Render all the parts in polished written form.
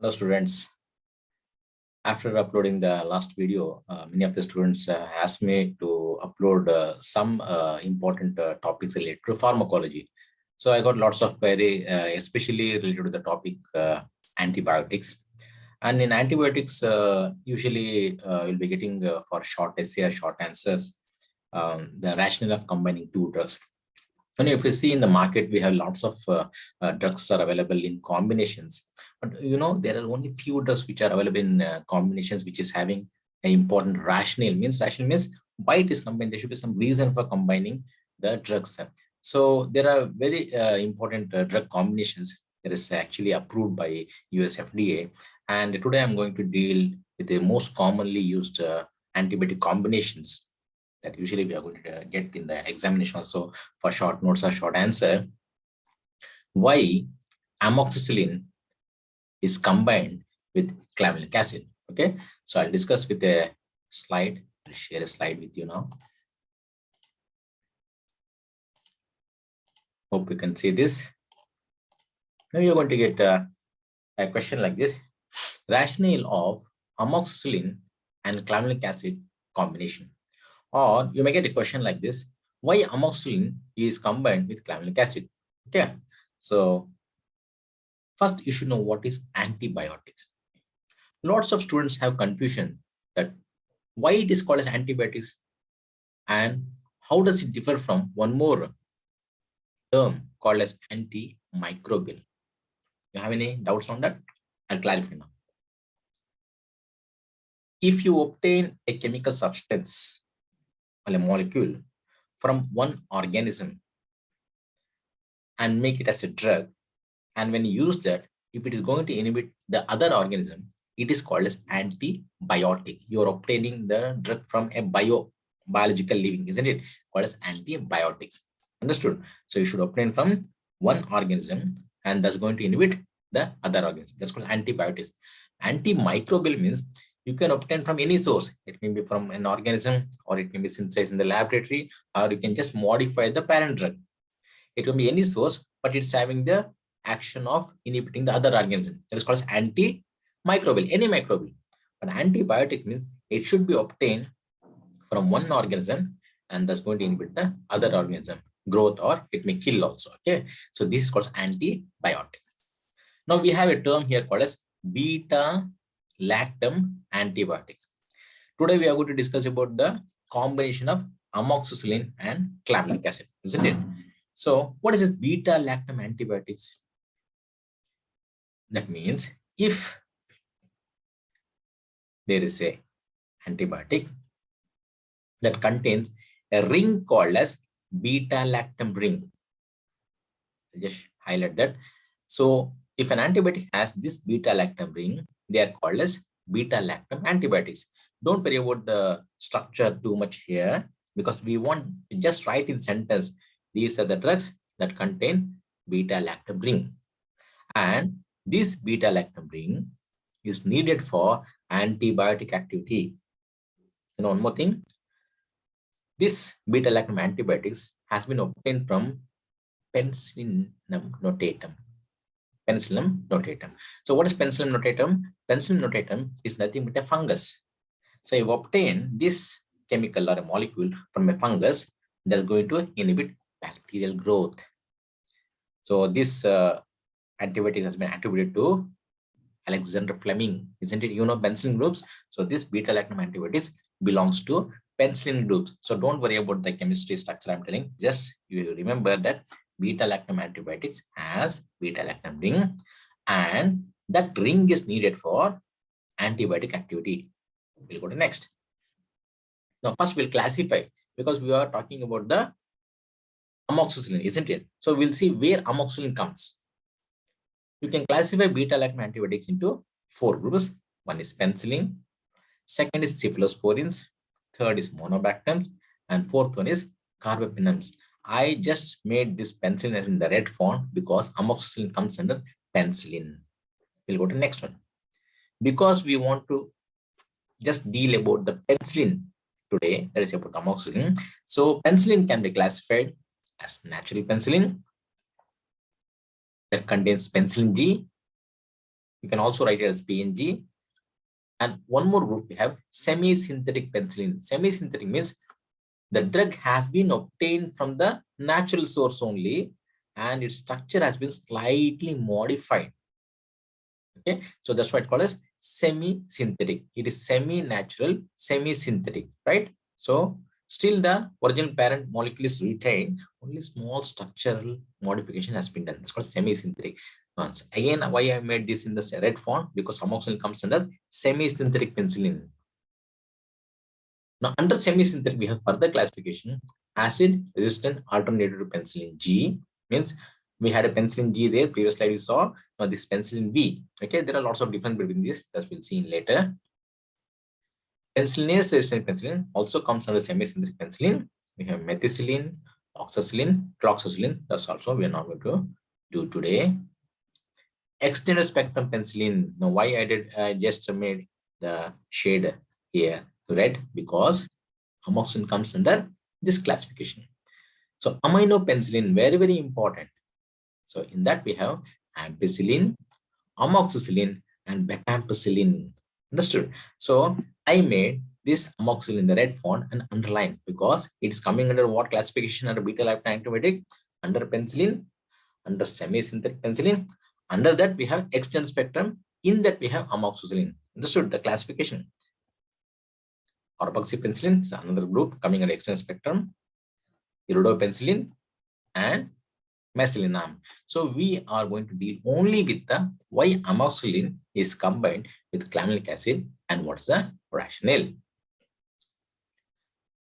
Hello students. After uploading the last video, many of the students asked me to upload some important topics related to pharmacology. So I got lots of query, especially related to the topic antibiotics. And in antibiotics, usually you'll be getting for short essay or short answers, the rationale of combining two drugs. And if you see in the market, we have lots of drugs are available in combinations. But there are only few drugs which are available in combinations, which is having an important rationale. Rationale means why it is combined. There should be some reason for combining the drugs. So there are very important drug combinations that is actually approved by US FDA. And today I'm going to deal with the most commonly used antibiotic combinations that usually we are going to get in the examination also for short notes or short answer. Why amoxicillin is combined with clavulanic acid. Okay, so I'll discuss with a slide. I'll share a slide with you now. Hope you can see this. Now you're going to get a question like this: rationale of amoxicillin and clavulanic acid combination. Or you may get a question like this: why amoxicillin is combined with clavulanic acid? Okay, so first you should know what is antibiotics. Lots of students have confusion that why it is called as antibiotics and how does it differ from one more term called as antimicrobial. You have any doubts on that? I'll clarify now. If you obtain a chemical substance or a molecule from one organism and make it as a drug, and when you use that, if it is going to inhibit the other organism, it is called as antibiotic. You are obtaining the drug from a biological living, isn't it? Called as antibiotics. Understood? So you should obtain from one organism and that's going to inhibit the other organism. That's called antibiotics. Antimicrobial means you can obtain from any source. It may be from an organism, or it can be synthesized in the laboratory, or you can just modify the parent drug. It can be any source, but it's having the action of inhibiting the other organism. That is called as antimicrobial, any microbial. But antibiotics means it should be obtained from one organism and that's going to inhibit the other organism growth, or it may kill also. Okay, so this is called antibiotic. Now we have a term here called as beta-lactam antibiotics. Today we are going to discuss about the combination of amoxicillin and clavulanic acid, isn't it? So what is this beta-lactam antibiotics? That means if there is a antibiotic that contains a ring called as beta-lactam ring, I'll just highlight that. So if an antibiotic has this beta-lactam ring, they are called as beta-lactam antibiotics. Don't worry about the structure too much here, because we want to just write in sentence, these are the drugs that contain beta-lactam ring. And this beta-lactam ring is needed for antibiotic activity. One more thing, this beta-lactam antibiotics has been obtained from Penicillium notatum. Penicillium notatum. So what is Penicillium notatum? Penicillium notatum is nothing but a fungus. So you've obtained this chemical or a molecule from a fungus that's going to inhibit bacterial growth. So this antibiotic has been attributed to Alexander Fleming, isn't it? Penicillin groups. So this beta-lactam antibiotics belongs to penicillin groups. So don't worry about the chemistry structure I'm telling. Just you remember that beta-lactam antibiotics has beta-lactam ring, and that ring is needed for antibiotic activity. We'll go to next. Now first we'll classify, because we are talking about the amoxicillin, isn't it? So we'll see where amoxicillin comes. You can classify beta-lactam antibiotics into 4 groups. One is penicillin, second is cephalosporins, third is monobactams, and fourth one is carbapenems. I just made this penicillin as in the red font because amoxicillin comes under penicillin. We'll go to next one. Because we want to just deal about the penicillin today, that is about amoxicillin. So penicillin can be classified as natural penicillin that contains penicillin G, You can also write it as PNG. And one more group, we have semi-synthetic penicillin. Semi-synthetic means the drug has been obtained from the natural source only, and its structure has been slightly modified. Okay, so that's why it's called as semi-synthetic. It is semi-natural, semi-synthetic, right? So still the original parent molecule is retained, only small structural modification has been done. It's called semi-synthetic. Once again, why I made this in the red font? Because amoxicillin comes under semi-synthetic penicillin. Now, under semi-synthetic, we have further classification: acid-resistant alternative to penicillin G. Means we had a penicillin G there. Previous slide we saw. Now this penicillin V. Okay, there are lots of difference between this, that we'll see in later. Penicillin-resistant penicillin also comes under semi-synthetic penicillin. We have methicillin, oxacillin, cloxacillin. That's also we are not going to do today. Extended spectrum penicillin. Now, why I just made the shade here red? Because amoxicillin comes under this classification. So aminopenicillin, very, very important. So in that we have ampicillin, amoxicillin, and becampicillin. Understood? So I made this amoxicillin in the red font and underline because it is coming under what classification? Under beta-lactam antibiotic, under penicillin, under semi-synthetic penicillin. Under that we have extended spectrum. In that we have amoxicillin. Understood the classification? Carboxypenicillin is another group coming under extended spectrum. Iridopenicillin and mesalinam. So we are going to deal only with the why amoxicillin is combined with clavulanic acid and what's the rationale.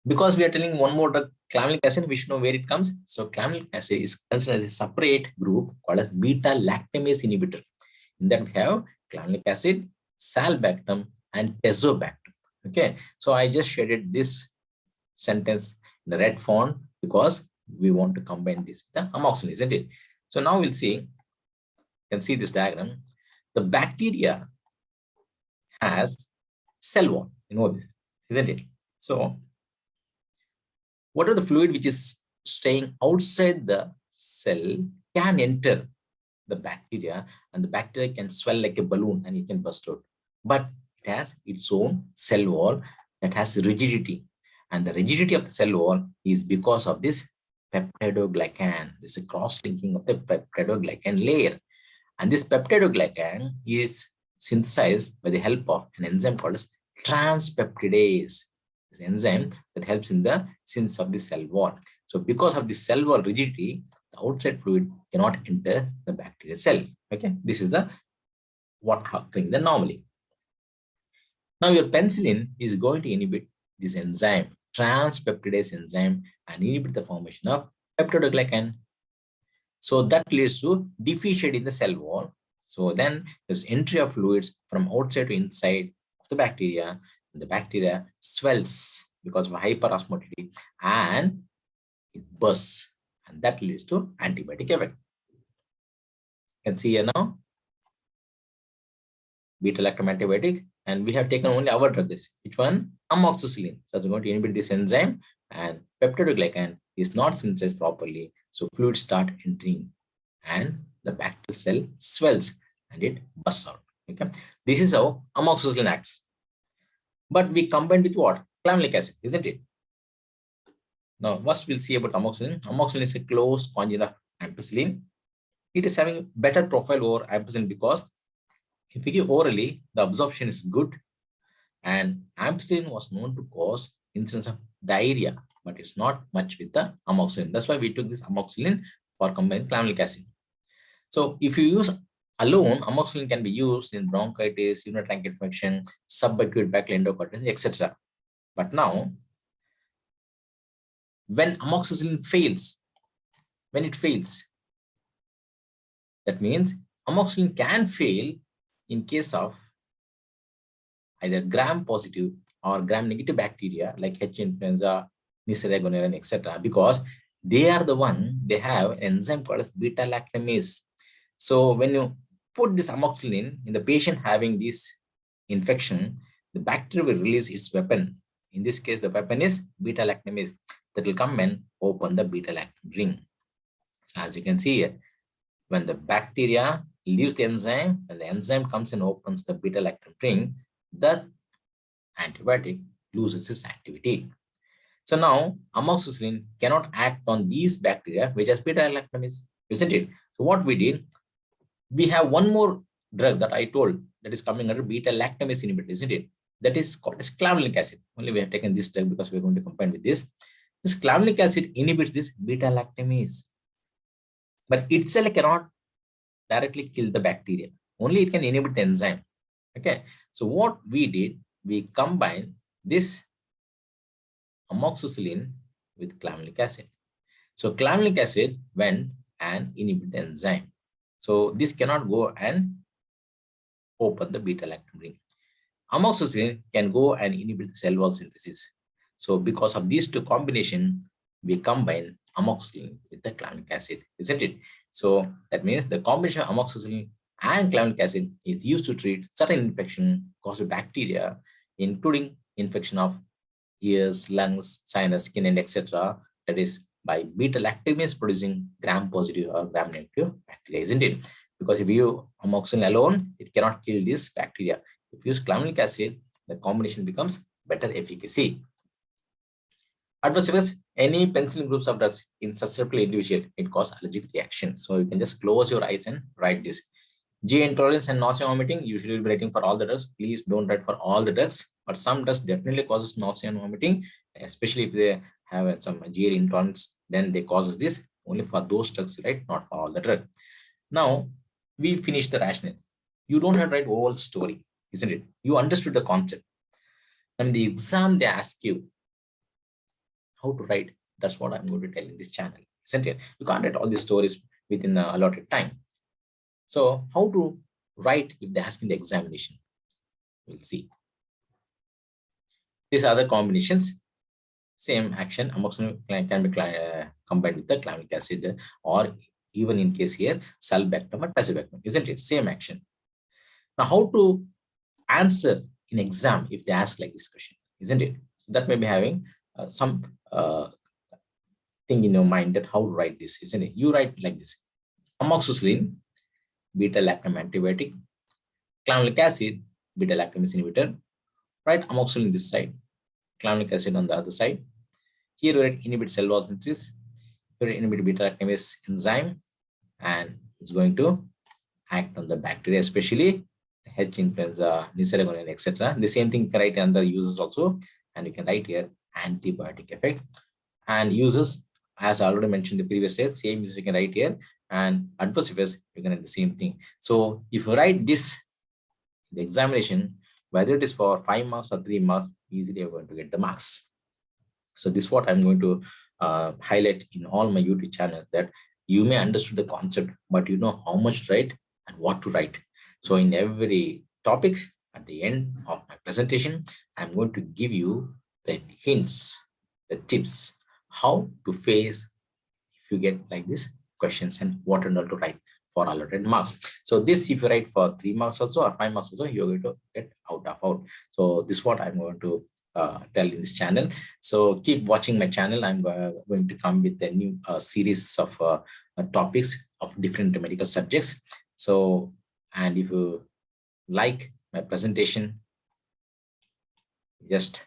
Because we are telling one more drug, clavulanic acid, we should know where it comes. So clavulanic acid is considered as a separate group called as beta-lactamase inhibitor. In that we have clavulanic acid, sulbactam, and tazobactam. Okay, so I just shaded this sentence in the red font because we want to combine this with the amoxicillin, isn't it? So now we'll see, you can see this diagram. The bacteria has cell wall, you know this, isn't it? So what are the fluid which is staying outside the cell can enter the bacteria, and the bacteria can swell like a balloon and it can burst out. But it has its own cell wall that has rigidity. And the rigidity of the cell wall is because of this peptidoglycan. This is a cross-linking of the peptidoglycan layer. And this peptidoglycan is synthesized by the help of an enzyme called as transpeptidase. This enzyme that helps in the synthesis of the cell wall. So because of the cell wall rigidity, the outside fluid cannot enter the bacterial cell. Okay, this is the what occurring then normally. Now your penicillin is going to inhibit this enzyme, transpeptidase enzyme, and inhibit the formation of peptidoglycan. So that leads to deficient in the cell wall. So then there's entry of fluids from outside to inside of the bacteria. And the bacteria swells because of hyperosmoticity and it bursts. And that leads to antibiotic effect. You can see here now, beta-lactam antibiotic. And we have taken only our drug. Which one? Amoxicillin. So it's going to inhibit this enzyme, and peptidoglycan is not synthesized properly. So fluids start entering and the bacterial cell swells and it bursts out. Okay. This is how amoxicillin acts. But we combined with what? Clavulanic acid, isn't it? Now, first we'll see about amoxicillin. Amoxicillin is a close conjugate of ampicillin. It is having better profile over ampicillin because if we give orally, the absorption is good, and ampicillin was known to cause incidence of diarrhea, but it's not much with the amoxicillin. That's why we took this amoxicillin for combined clavulanic acid. So if you use alone, amoxicillin can be used in bronchitis, urinary tract infection, subacute bacterial endocarditis, etc. But now, when amoxicillin fails, that means amoxicillin can fail in case of either gram-positive or gram-negative bacteria like H. influenza, Neisseria gonorrhoeae, etc. because they are the one, they have an enzyme called as beta-lactamase. So when you put this amoxicillin in the patient having this infection, the bacteria will release its weapon. In this case, the weapon is beta-lactamase that will come and open the beta-lactam ring. So as you can see here, when the bacteria leaves the enzyme, and the enzyme comes and opens the beta-lactam ring, the antibiotic loses its activity. So now amoxicillin cannot act on these bacteria, which has beta-lactam is, isn't it? So what we did, we have one more drug that I told that is coming under beta-lactamase inhibitor, isn't it? That is called as clavulanic acid. Only we have taken this drug because we're going to combine with this. This clavulanic acid inhibits this beta-lactamase, but itself cannot directly kill the bacteria. Only it can inhibit the enzyme. Okay. So what we did, we combine this amoxicillin with clavulanic acid. So clavulanic acid went and inhibit the enzyme. So this cannot go and open the beta-lactam ring. Amoxicillin can go and inhibit the cell wall synthesis. So because of these two combination, we combine amoxicillin with the clavulanic acid, isn't it? So that means the combination of amoxicillin and clavulanic acid is used to treat certain infection caused by bacteria, including infection of ears, lungs, sinus, skin, and etc. That is by beta-lactamase producing gram-positive or gram-negative bacteria, isn't it? Because if you amoxicillin alone, it cannot kill this bacteria. If you use clavulanic acid, the combination becomes better efficacy. Adverse effects, any penicillin groups of drugs in susceptible individual, it causes allergic reaction. So you can just close your eyes and write this. GI intolerance and nausea vomiting, usually will be writing for all the drugs. Please don't write for all the drugs, but some drugs definitely causes nausea and vomiting, especially if they have some GI intolerance, then they causes this only for those drugs, right? Not for all the drugs. Now, we finished the rationale. You don't have to write whole story, isn't it? You understood the concept. And in the exam, they ask you how to write. That's what I'm going to tell in this channel, isn't it? You can't write all these stories within the allotted time. So how to write if they ask in the examination? We'll see. These other combinations, same action, amoxicillin can be combined with the clavulanic acid, or even in case here, sulbactam or tazobactam, isn't it? Same action. Now, how to answer in exam if they ask like this question, isn't it? So that may be having some thing in your mind that how to write this, isn't it? You write like this: amoxicillin, beta-lactam antibiotic, clavulanic acid, beta-lactamase inhibitor. Write amoxicillin this side, clavulanic acid on the other side. Here we write inhibit cell wall synthesis. Here we inhibit beta-lactamase enzyme, and it's going to act on the bacteria, especially H. influenza, Nisaragonian, etc. The same thing you can write under uses also, and you can write here antibiotic effect and uses, as I already mentioned the previous day, same uses you can write here, and adverse effects you can write the same thing. So if you write this in the examination, whether it is for 5 marks or 3 marks, easily you're going to get the marks. So this is what I'm going to highlight in all my YouTube channels, that you may understand the concept, but you know how much to write and what to write. So in every topic, at the end of my presentation, I'm going to give you the hints, the tips, how to face if you get like this questions and what and all to write for allotted marks. So this, if you write for 3 marks also or 5 marks also, you're going to get out of out. So this is what I'm going to tell in this channel. So keep watching my channel. I'm going to come with a new series of topics of different medical subjects. So, and if you like my presentation, just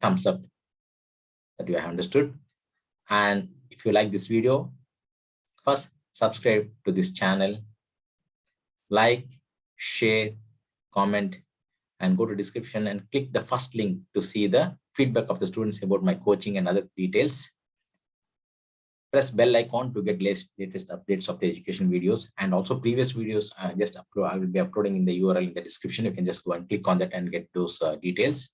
thumbs up that you have understood. And if you like this video, first subscribe to this channel, like, share, comment, and go to description and click the first link to see the feedback of the students about my coaching and other details. Press bell icon to get latest updates of the education videos, and also previous videos I will be uploading in the URL in the description. You can just go and click on that and get those details.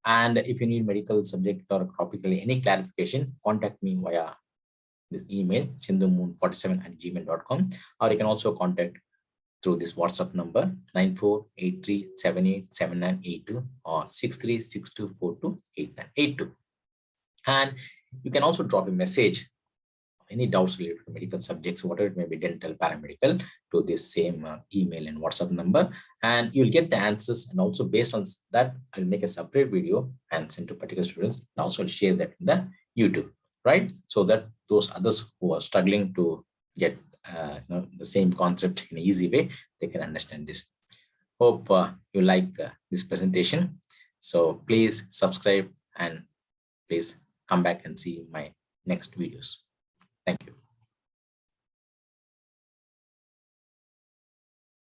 And if you need medical subject or topically any clarification, contact me via this email, chindamoon47@gmail.com, or you can also contact through this WhatsApp number 9483787982 or 6362428982. And you can also drop a message of any doubts related to medical subjects, whatever it may be, dental, paramedical, to this same email and WhatsApp number, and you'll get the answers. And also based on that, I'll make a separate video and send to particular students, and also I'll share that in the YouTube, right? So that those others who are struggling to get the same concept in an easy way, they can understand this. Hope you like this presentation. So please subscribe and please come back and see my next videos. Thank you.